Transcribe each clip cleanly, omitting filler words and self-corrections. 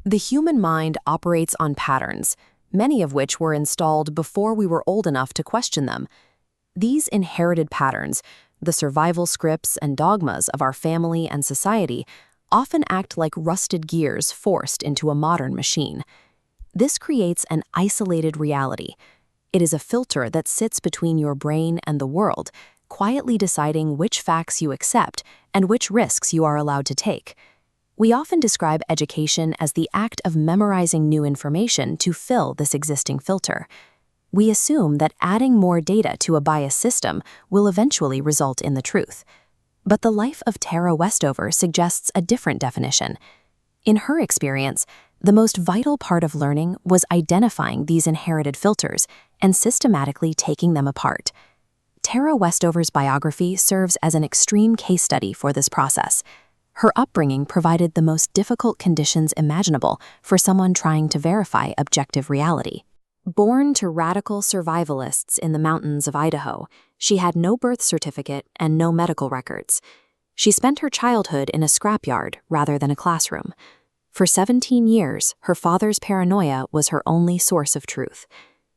The human mind operates on patterns, many of which were installed before we were old enough to question them. These inherited patterns, the survival scripts and dogmas of our family and society, often act like rusted gears forced into a modern machine. This creates an isolated reality. It is a filter that sits between your brain and the world, quietly deciding which facts you accept and which risks you are allowed to take. We often describe education as the act of memorizing new information to fill this existing filter. We assume that adding more data to a biased system will eventually result in the truth. But the life of Tara Westover suggests a different definition. In her experience, the most vital part of learning was identifying these inherited filters and systematically taking them apart. Tara Westover's biography serves as an extreme case study for this process. Her upbringing provided the most difficult conditions imaginable for someone trying to verify objective reality. Born to radical survivalists in the mountains of Idaho, she had no birth certificate and no medical records. She spent her childhood in a scrapyard rather than a classroom. For 17 years, her father's paranoia was her only source of truth.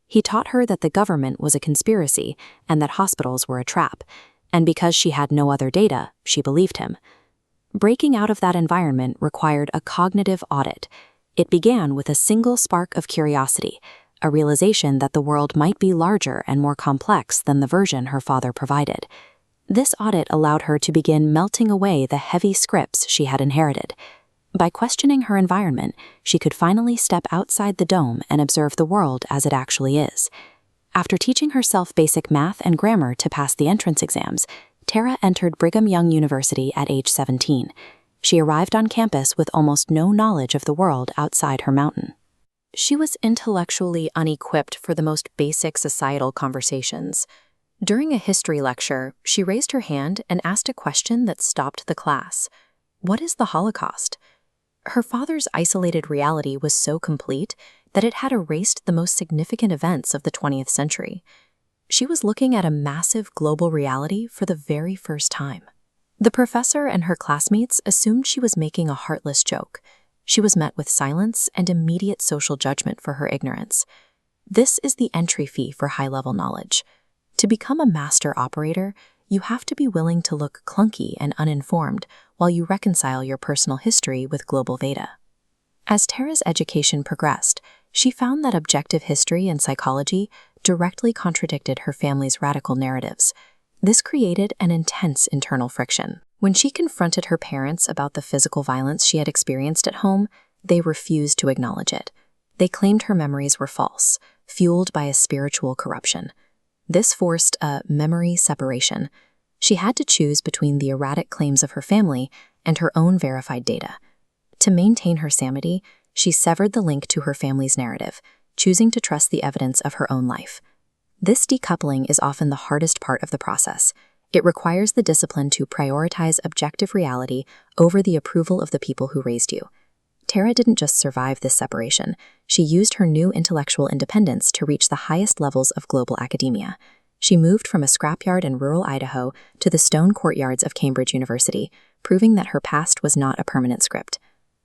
He taught her that the government was a conspiracy and that hospitals were a trap, and because she had no other data, she believed him. Breaking out of that environment required a cognitive audit. It began with a single spark of curiosity, a realization that the world might be larger and more complex than the version her father provided. This audit allowed her to begin melting away the heavy scripts she had inherited. By questioning her environment, she could finally step outside the dome and observe the world as it actually is. After teaching herself basic math and grammar to pass the entrance exams, Tara entered Brigham Young University at age 17. She arrived on campus with almost no knowledge of the world outside her mountain. She was intellectually unequipped for the most basic societal conversations. During a history lecture, she raised her hand and asked a question that stopped the class. What is the Holocaust? Her father's isolated reality was so complete that it had erased the most significant events of the 20th century. She was looking at a massive global reality for the very first time. The professor and her classmates assumed she was making a heartless joke. She was met with silence and immediate social judgment for her ignorance. This is the entry fee for high-level knowledge. To become a master operator, you have to be willing to look clunky and uninformed while you reconcile your personal history with global data. As Tara's education progressed, she found that objective history and psychology directly contradicted her family's radical narratives. This created an intense internal friction. When she confronted her parents about the physical violence she had experienced at home, they refused to acknowledge it. They claimed her memories were false, fueled by a spiritual corruption. This forced a memory separation. She had to choose between the erratic claims of her family and her own verified data. To maintain her sanity, she severed the link to her family's narrative, choosing to trust the evidence of her own life. This decoupling is often the hardest part of the process. It requires the discipline to prioritize objective reality over the approval of the people who raised you. Tara didn't just survive this separation. She used her new intellectual independence to reach the highest levels of global academia. She moved from a scrapyard in rural Idaho to the stone courtyards of Cambridge University, proving that her past was not a permanent script.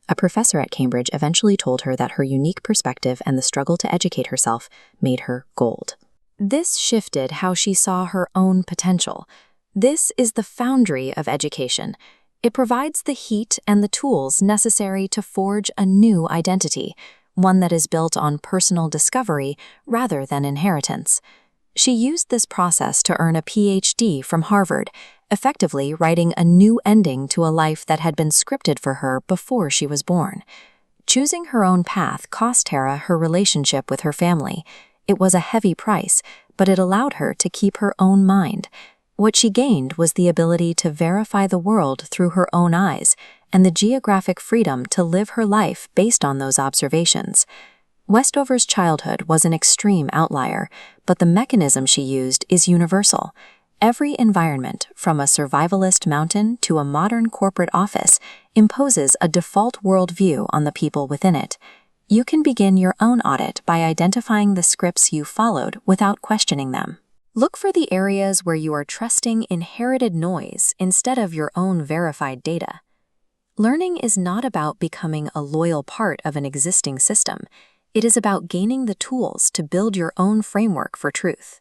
A professor at Cambridge eventually told her that her unique perspective and the struggle to educate herself made her gold. This shifted how she saw her own potential. This is the foundry of education. It provides the heat and the tools necessary to forge a new identity, one that is built on personal discovery rather than inheritance. She used this process to earn a PhD from Harvard, effectively writing a new ending to a life that had been scripted for her before she was born. Choosing her own path cost Tara her relationship with her family. It was a heavy price, but it allowed her to keep her own mind. What she gained was the ability to verify the world through her own eyes and the geographic freedom to live her life based on those observations. Westover's childhood was an extreme outlier, but the mechanism she used is universal. Every environment, from a survivalist mountain to a modern corporate office, imposes a default worldview on the people within it. You can begin your own audit by identifying the scripts you followed without questioning them. Look for the areas where you are trusting inherited noise instead of your own verified data. Learning is not about becoming a loyal part of an existing system. It is about gaining the tools to build your own framework for truth.